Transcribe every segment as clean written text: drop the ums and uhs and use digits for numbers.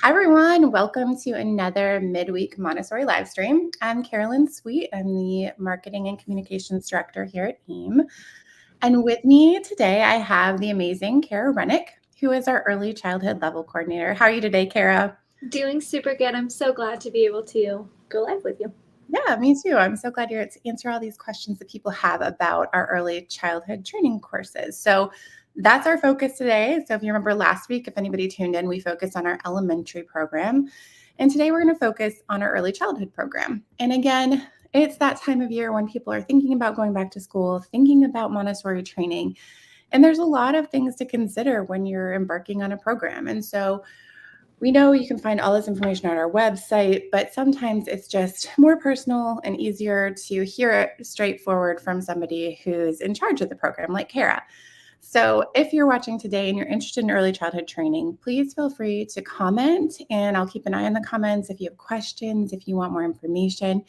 Hi, everyone. Welcome to another Midweek Montessori Livestream. I'm Carolyn Sweet. I'm the Marketing and Communications Director here at AIM. And with me today, I have the amazing Kara Rennick, who is our Early Childhood Level Coordinator. How are you today, Kara? Doing super good. I'm so glad to be able to go live with you. Yeah, me too. I'm so glad you're here to answer all these questions that people have about our early childhood training courses. So that's our focus today. So if you remember last week, if anybody tuned in, we focused on our elementary program. And today we're going to focus on our early childhood program. And again, it's that time of year when people are thinking about going back to school, thinking about Montessori training. And there's a lot of things to consider when you're embarking on a program. And so we know you can find all this information on our website, but sometimes it's just more personal and easier to hear it straightforward from somebody who's in charge of the program, like Kara. So if you're watching today and you're interested in early childhood training, please feel free to comment, and I'll keep an eye on the comments if you have questions, if you want more information.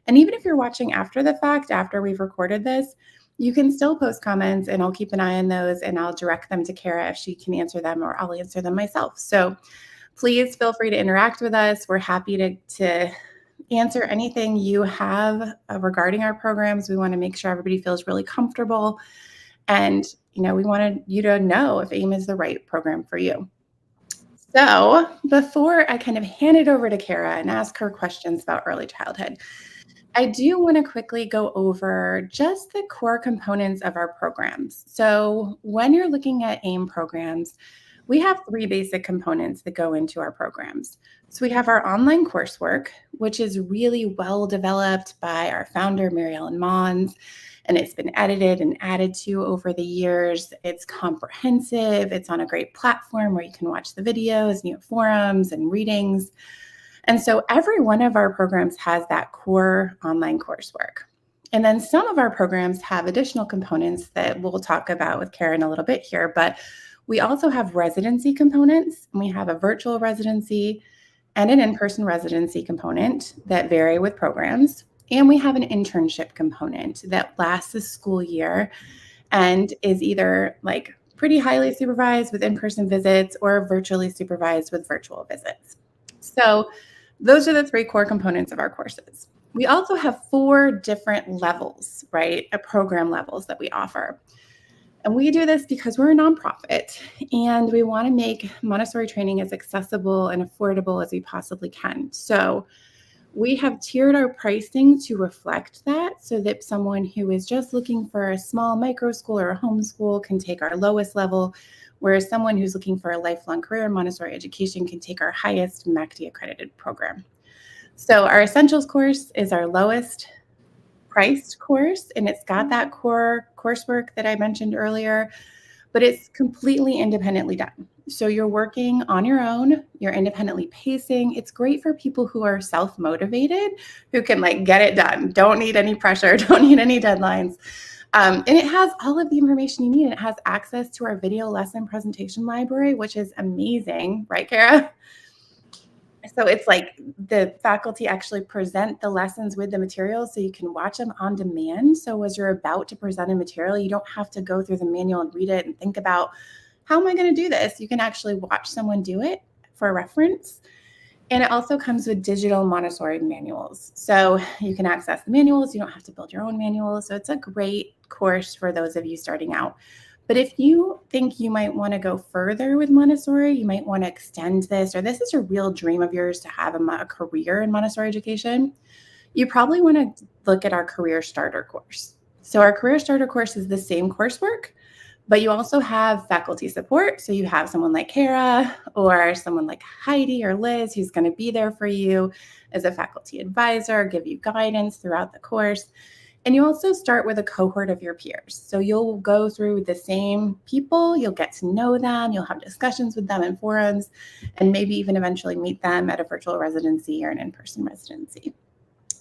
And even if you're watching after the fact, after we've recorded this, you can still post comments, and I'll keep an eye on those, and I'll direct them to Kara if she can answer them, or I'll answer them myself. So please feel free to interact with us. We're happy to answer anything you have regarding our programs. We want to make sure everybody feels really comfortable. And, we wanted you to know if AIM is the right program for you. So before I kind of hand it over to Kara and ask her questions about early childhood, I do want to quickly go over just the core components of our programs. So when you're looking at AIM programs, we have three basic components that go into our programs. So we have our online coursework, which is really well developed by our founder, Mary Ellen Mons, and it's been edited and added to over the years. It's comprehensive. It's on a great platform where you can watch the videos and you have forums and readings. And so every one of our programs has that core online coursework. And then some of our programs have additional components that we'll talk about with Karen a little bit here, but we also have residency components, and we have a virtual residency and an in-person residency component that vary with programs. And we have an internship component that lasts the school year and is either like pretty highly supervised with in-person visits or virtually supervised with virtual visits. So those are the three core components of our courses. We also have 4 different levels, right? Program levels that we offer. And we do this because we're a nonprofit and we want to make Montessori training as accessible and affordable as we possibly can. So we have tiered our pricing to reflect that so that someone who is just looking for a small micro school or a homeschool can take our lowest level, whereas someone who's looking for a lifelong career in Montessori education can take our highest MACD accredited program. So our essentials course is our lowest priced course, and it's got that core coursework that I mentioned earlier, but it's completely independently done. So you're working on your own, you're independently pacing. It's great for people who are self-motivated, who can get it done, don't need any pressure, don't need any deadlines. And it has all of the information you need. It has access to our video lesson presentation library, which is amazing, right, Kara? So it's like the faculty actually present the lessons with the materials so you can watch them on demand. So as you're about to present a material, you don't have to go through the manual and read it and think about, how am I going to do this? You can actually watch someone do it for reference. And it also comes with digital Montessori manuals. So you can access the manuals. You don't have to build your own manuals. So it's a great course for those of you starting out. But if you think you might want to go further with Montessori, you might want to extend this, or this is a real dream of yours to have a career in Montessori education, you probably want to look at our Career Starter course. So our Career Starter course is the same coursework, but you also have faculty support. So you have someone like Kara or someone like Heidi or Liz who's going to be there for you as a faculty advisor, give you guidance throughout the course. And you also start with a cohort of your peers. So you'll go through the same people, you'll get to know them, you'll have discussions with them in forums, and maybe even eventually meet them at a virtual residency or an in-person residency.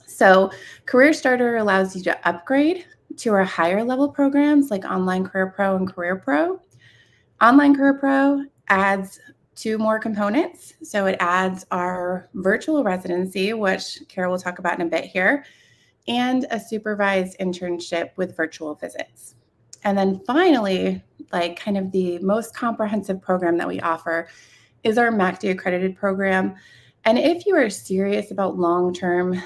So Career Starter allows you to upgrade to our higher level programs like Online Career Pro and Career Pro. Online Career Pro adds 2 more components. So it adds our virtual residency, which Kara will talk about in a bit here, and a supervised internship with virtual visits. And then finally, kind of the most comprehensive program that we offer is our MACD accredited program. And if you are serious about long-term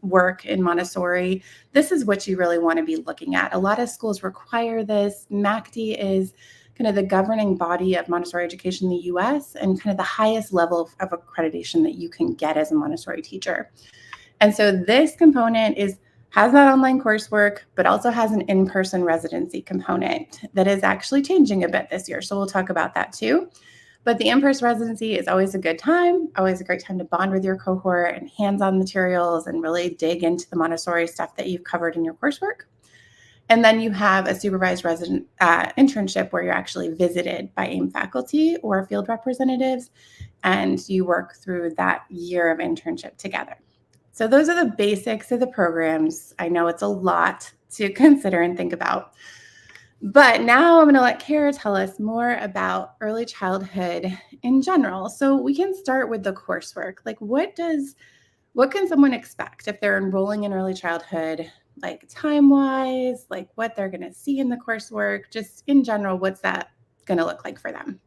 work in Montessori, this is what you really want to be looking at. A lot of schools require this. MACD is kind of the governing body of Montessori education in the US and kind of the highest level of accreditation that you can get as a Montessori teacher. And so this component has that online coursework, but also has an in-person residency component that is actually changing a bit this year. So we'll talk about that too. But the in-person residency is always a good time, always a great time to bond with your cohort and hands-on materials and really dig into the Montessori stuff that you've covered in your coursework. And then you have a supervised resident internship where you're actually visited by AIM faculty or field representatives, and you work through that year of internship together. So those are the basics of the programs. I know it's a lot to consider and think about. But now I'm going to let Kara tell us more about early childhood in general. So we can start with the coursework. Like what can someone expect if they're enrolling in early childhood, like time-wise, like what they're going to see in the coursework, just in general, what's that going to look like for them?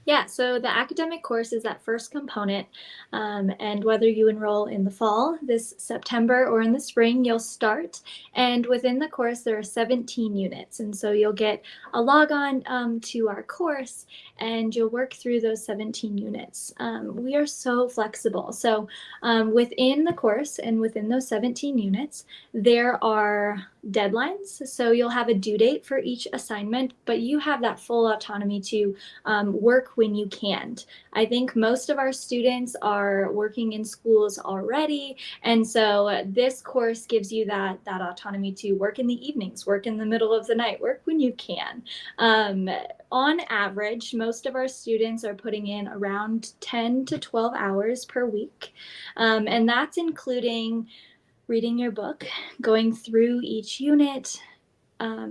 Yeah, so the academic course is that first component, and whether you enroll in the fall, this September, or in the spring, you'll start. And within the course, there are 17 units. And so you'll get a log on to our course, and you'll work through those 17 units. We are so flexible. So within the course and within those 17 units, there are deadlines. So you'll have a due date for each assignment, but you have that full autonomy to work when you can't. I think most of our students are working in schools already, and so this course gives you that autonomy to work in the evenings, work in the middle of the night, work when you can. On average, most of our students are putting in around 10 to 12 hours per week, and that's including reading your book, going through each unit.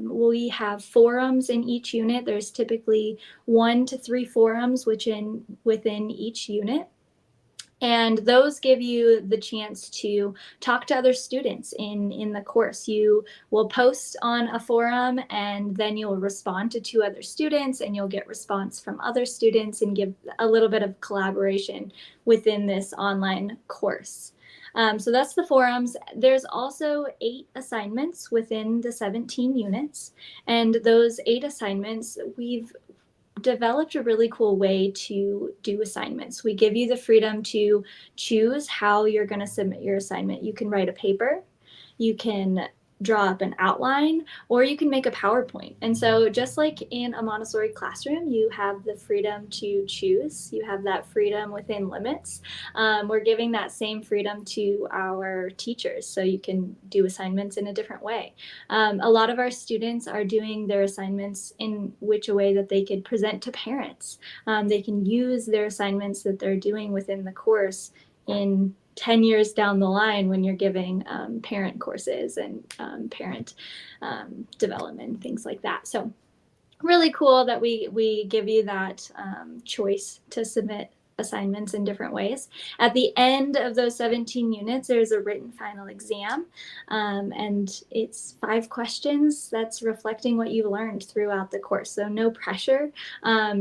We have forums in each unit. There's typically 1 to 3 forums within each unit. And those give you the chance to talk to other students in the course. You will post on a forum, and then you'll respond to 2 other students, and you'll get response from other students and give a little bit of collaboration within this online course. So that's the forums. There's also 8 assignments within the 17 units. And those 8 assignments, we've developed a really cool way to do assignments. We give you the freedom to choose how you're going to submit your assignment. You can write a paper, you can draw up an outline, or you can make a PowerPoint. And so just like in a Montessori classroom, you have the freedom to choose. You have that freedom within limits. We're giving that same freedom to our teachers, so you can do assignments in a different way. A lot of our students are doing their assignments in which a way that they could present to parents. They can use their assignments that they're doing within the course in 10 years down the line when you're giving parent courses and parent development, things like that. So really cool that we give you that choice to submit assignments in different ways. At the end of those 17 units, there's a written final exam, and it's 5 questions that's reflecting what you learned throughout the course. So no pressure.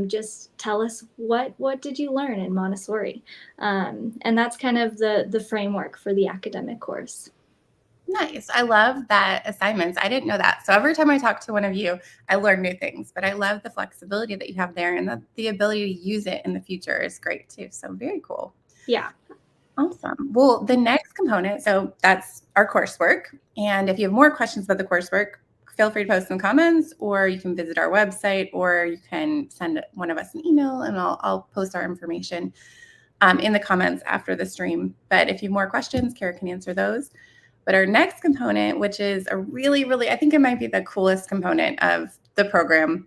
Just tell us what did you learn in Montessori, and that's kind of the framework for the academic course. Nice. I love that assignments. I didn't know that. So every time I talk to one of you, I learn new things, but I love the flexibility that you have there, and the ability to use it in the future is great too. So very cool. Yeah. Awesome. Well, the next component, so that's our coursework. And if you have more questions about the coursework, feel free to post some comments, or you can visit our website, or you can send one of us an email, and I'll post our information in the comments after the stream. But if you have more questions, Kara can answer those. But our next component, which is a really, really, I think it might be the coolest component of the program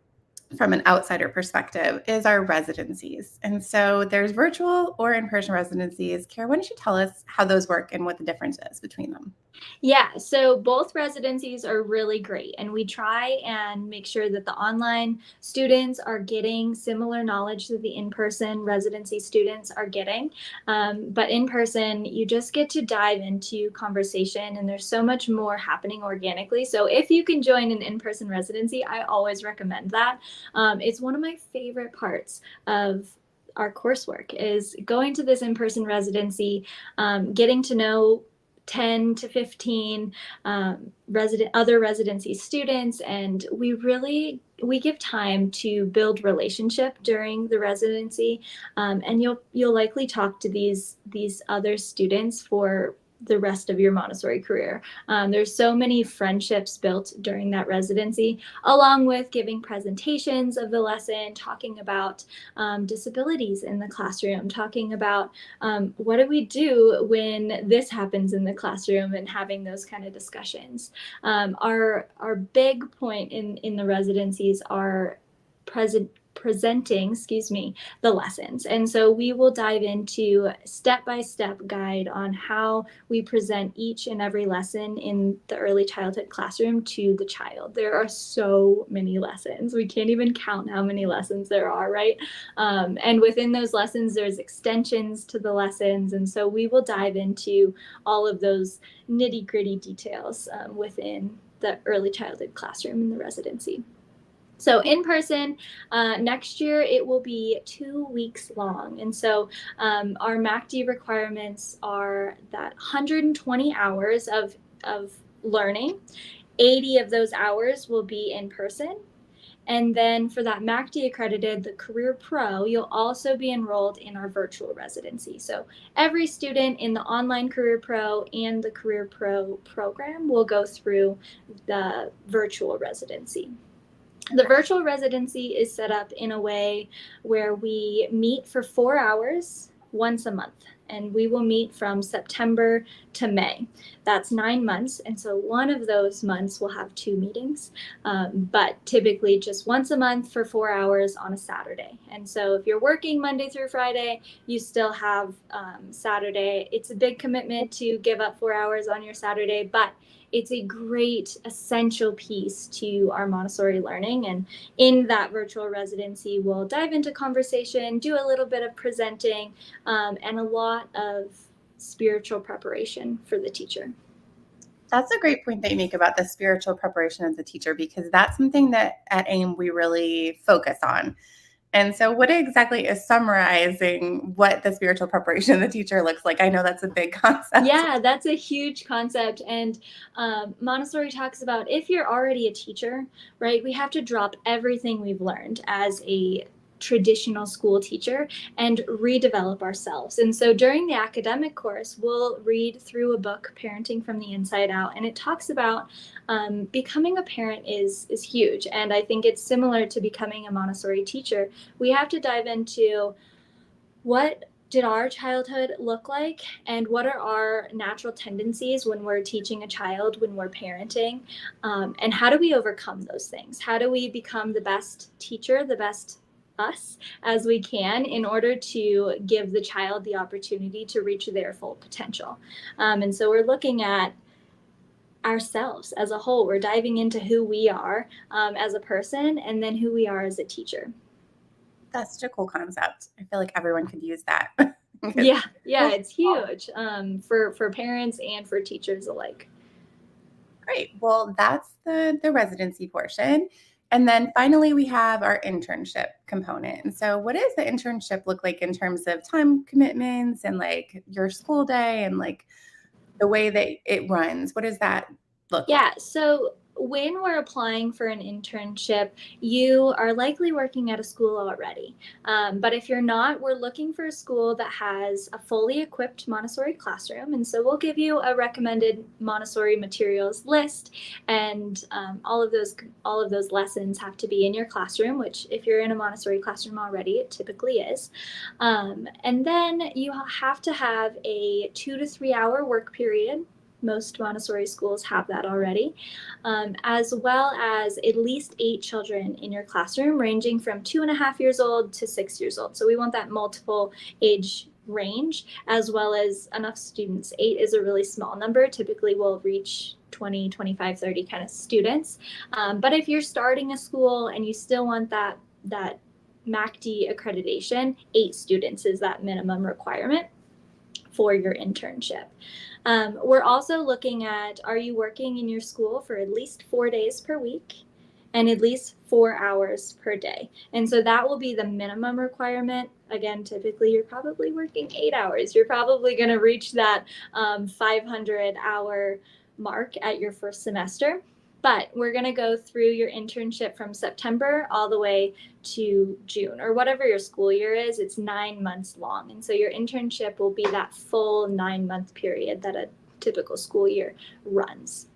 from an outsider perspective, is our residencies. And so there's virtual or in-person residencies. Kara, why don't you tell us how those work and what the difference is between them? Yeah, so both residencies are really great, and we try and make sure that the online students are getting similar knowledge that the in-person residency students are getting. But in person, you just get to dive into conversation, and there's so much more happening organically. So if you can join an in-person residency, I always recommend that. It's one of my favorite parts of our coursework is going to this in-person residency, getting to know 10 to 15 other residency students, and we give time to build relationship during the residency, and you'll likely talk to these other students for the rest of your Montessori career. There's so many friendships built during that residency, along with giving presentations of the lesson, talking about disabilities in the classroom, talking about what do we do when this happens in the classroom, and having those kind of discussions. Our big point in the residencies are presenting, the lessons. And so we will dive into step-by-step guide on how we present each and every lesson in the early childhood classroom to the child. There are so many lessons. We can't even count how many lessons there are, right? And within those lessons, there's extensions to the lessons. And so we will dive into all of those nitty-gritty details within the early childhood classroom in the residency. So in person, next year it will be 2 weeks long. And so our MACD requirements are that 120 hours of learning. 80 of those hours will be in person. And then for that MACD accredited, the Career Pro, you'll also be enrolled in our virtual residency. So every student in the online Career Pro and the Career Pro program will go through the virtual residency. The virtual residency is set up in a way where we meet for 4 hours once a month, and we will meet from September to May. That's 9 months, and so one of those months will have 2 meetings, but typically just once a month for 4 hours on a Saturday. And so if you're working Monday through Friday, you still have Saturday. It's a big commitment to give up 4 hours on your Saturday, but it's a great essential piece to our Montessori learning. And in that virtual residency, we'll dive into conversation, do a little bit of presenting, and a lot of spiritual preparation for the teacher. That's a great point that you make about the spiritual preparation of the teacher, because that's something that at AIM we really focus on. And so what exactly is summarizing what the spiritual preparation of the teacher looks like? I know that's a big concept. Yeah, that's a huge concept. And Montessori talks about, if you're already a teacher, right, we have to drop everything we've learned as a traditional school teacher and redevelop ourselves. And so during the academic course, we'll read through a book, Parenting from the Inside Out, and it talks about becoming a parent is huge. And I think it's similar to becoming a Montessori teacher. We have to dive into what did our childhood look like, and what are our natural tendencies when we're teaching a child, when we're parenting, and how do we overcome those things? How do we become the best teacher, the best us as we can, in order to give the child the opportunity to reach their full potential? And so we're looking at ourselves as a whole. We're diving into who we are as a person, and then who we are as a teacher. That's such a cool concept. I feel like everyone could use that. Yeah, it's huge for parents and for teachers alike. Great. Well, that's the residency portion. And then finally, we have our internship component. And so what does the internship look like in terms of time commitments and like your school day and like the way that it runs? What does that look like? Yeah, so when we're applying for an internship, you are likely working at a school already. But if you're not, we're looking for a school that has a fully equipped Montessori classroom. And so we'll give you a recommended Montessori materials list, and all of those lessons have to be in your classroom, which if you're in a Montessori classroom already, it typically is. And then you have to have a 2 to 3 hour work period. Most Montessori schools have that already, as well as at least 8 children in your classroom, ranging from 2.5 years old to 6 years old. So we want that multiple age range, as well as enough students. 8 is a really small number. Typically we'll reach 20, 25, 30 kind of students. But if you're starting a school and you still want that MACD accreditation, 8 students is that minimum requirement for your internship. We're also looking at, are you working in your school for at least 4 days per week? and at least 4 hours per day. And so that will be the minimum requirement. Again, typically you're probably working 8 hours. You're probably going to reach that 500-hour mark at your first semester. But we're going to go through your internship from September all the way to June, or whatever your school year is. It's 9 months long. And so your internship will be that full 9-month period that a typical school year runs.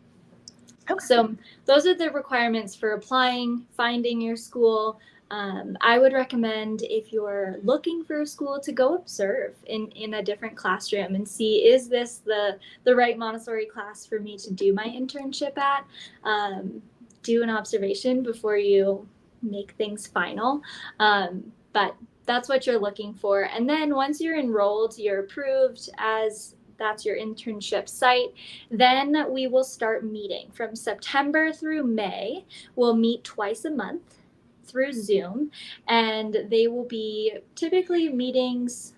Okay. So those are the requirements for applying, finding your school. I would recommend, if you're looking for a school, to go observe in a different classroom and see, is this the right Montessori class for me to do my internship at? Do an observation before you make things final. But that's what you're looking for. And then once you're enrolled, you're approved as that's your internship site, then we will start meeting. From September through May, we'll meet twice a month through Zoom, and they will be typically meetings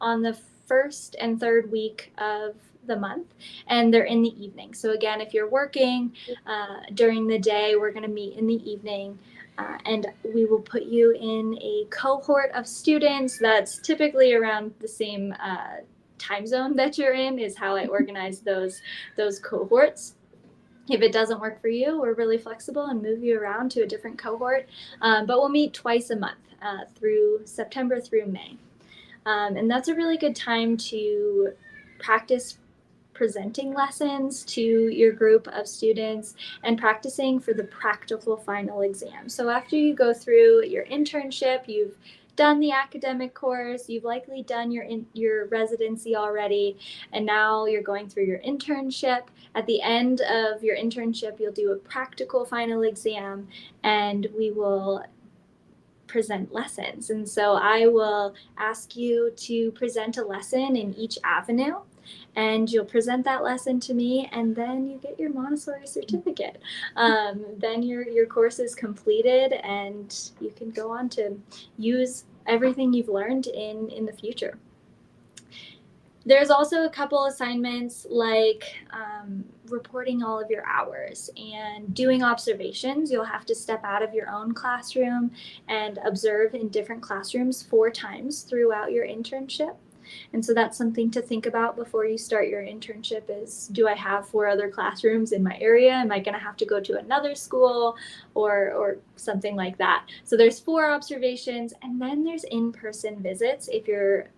on the first and third week of the month, and they're in the evening. So again, if you're working during the day, we're going to meet in the evening. And we will put you in a cohort of students that's typically around the same time zone that you're in, is how I organize those cohorts. If it doesn't work for you, we're really flexible and move you around to a different cohort. But we'll meet twice a month through September through May. And that's a really good time to practice presenting lessons to your group of students and practicing for the practical final exam. So after you go through your internship, you've done the academic course, you've likely done your residency already, and now you're going through your internship. At the end of your internship, you'll do a practical final exam, and we will present lessons. And so I will ask you to present a lesson in each avenue, and you'll present that lesson to me, and then you get your Montessori certificate. Then your course is completed, and you can go on to use everything you've learned in the future. There's also a couple assignments like reporting all of your hours and doing observations. You'll have to step out of your own classroom and observe in different classrooms 4 times throughout your internship. And so that's something to think about before you start your internship is, do I have 4 other classrooms in my area? Am I going to have to go to another school or something like that? So there's 4 observations, and then there's in-person visits if you're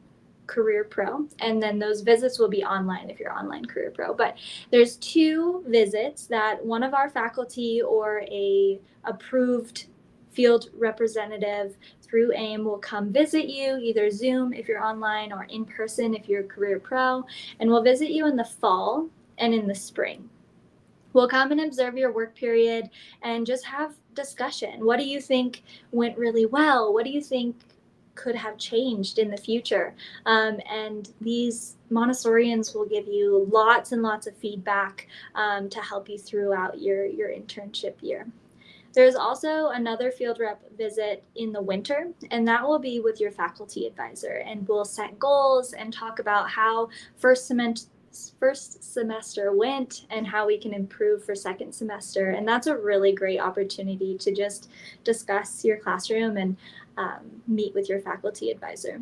Career Pro, and then those visits will be online if you're online Career Pro. But there's 2 visits that one of our faculty or a approved field representative through AIM will come visit you, either Zoom if you're online or in person if you're Career Pro, and we'll visit you in the fall and in the spring. We'll come and observe your work period and just have discussion. What do you think went really well? What do you think could have changed in the future? And these Montessorians will give you lots and lots of feedback to help you throughout your internship year. There's also another field rep visit in the winter, and that will be with your faculty advisor, and we'll set goals and talk about how first semester went and how we can improve for second semester. And that's a really great opportunity to just discuss your classroom and meet with your faculty advisor.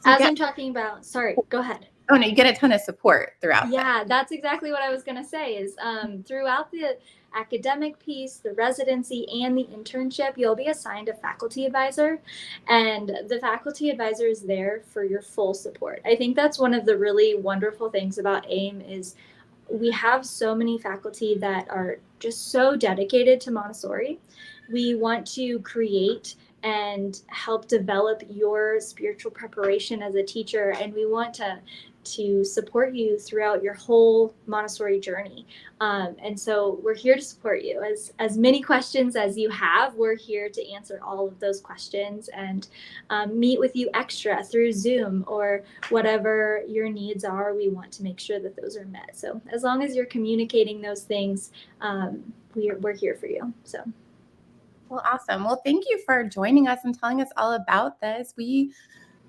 I'm talking about, sorry, go ahead. Oh no, you get a ton of support throughout. Yeah, that's exactly what I was going to say is throughout the academic piece, the residency, and the internship, you'll be assigned a faculty advisor, and the faculty advisor is there for your full support. I think that's one of the really wonderful things about AIM is we have so many faculty that are just so dedicated to Montessori. We want to create and help develop your spiritual preparation as a teacher, and we want to support you throughout your whole Montessori journey. And so we're here to support you. As many questions as you have, we're here to answer all of those questions and meet with you extra through Zoom or whatever your needs are. We want to make sure that those are met. So as long as you're communicating those things, we're here for you. So. Well, awesome. Well, thank you for joining us and telling us all about this. We,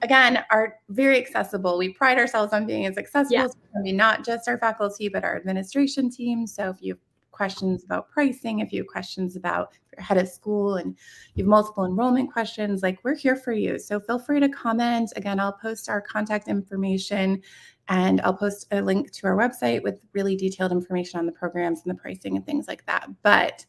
again, are very accessible. We pride ourselves on being as accessible as we can be, not just our faculty, but our administration team. So if you have questions about pricing, if you have questions about if you're ahead of school and you have multiple enrollment questions, like we're here for you. So feel free to comment. Again, I'll post our contact information and I'll post a link to our website with really detailed information on the programs and the pricing and things like that. But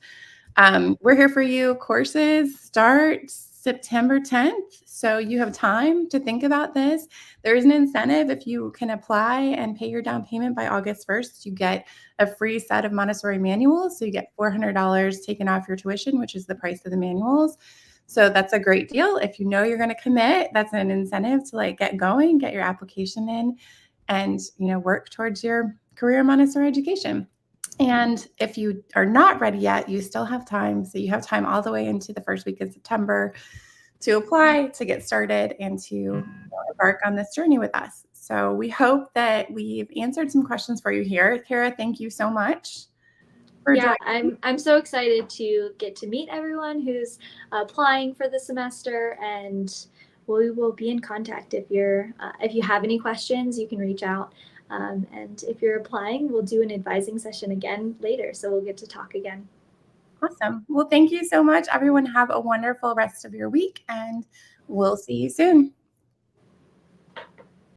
we're here for you. Courses start September 10th. So you have time to think about this. There is an incentive if you can apply and pay your down payment by August 1st. You get a free set of Montessori manuals. So you get $400 taken off your tuition, which is the price of the manuals. So that's a great deal. If you know you're going to commit, that's an incentive to like get going, get your application in, and work towards your career in Montessori education. And if you are not ready yet, you still have time. So you have time all the way into the first week of September to apply, to get started, and to embark on this journey with us. So we hope that we've answered some questions for you here. Kara, thank you so much for joining. I'm so excited to get to meet everyone who's applying for the semester, and we will be in contact. If you have any questions, you can reach out. And if you're applying, we'll do an advising session again later, so we'll get to talk again. Awesome. Well, thank you so much, everyone. Have a wonderful rest of your week, and we'll see you soon.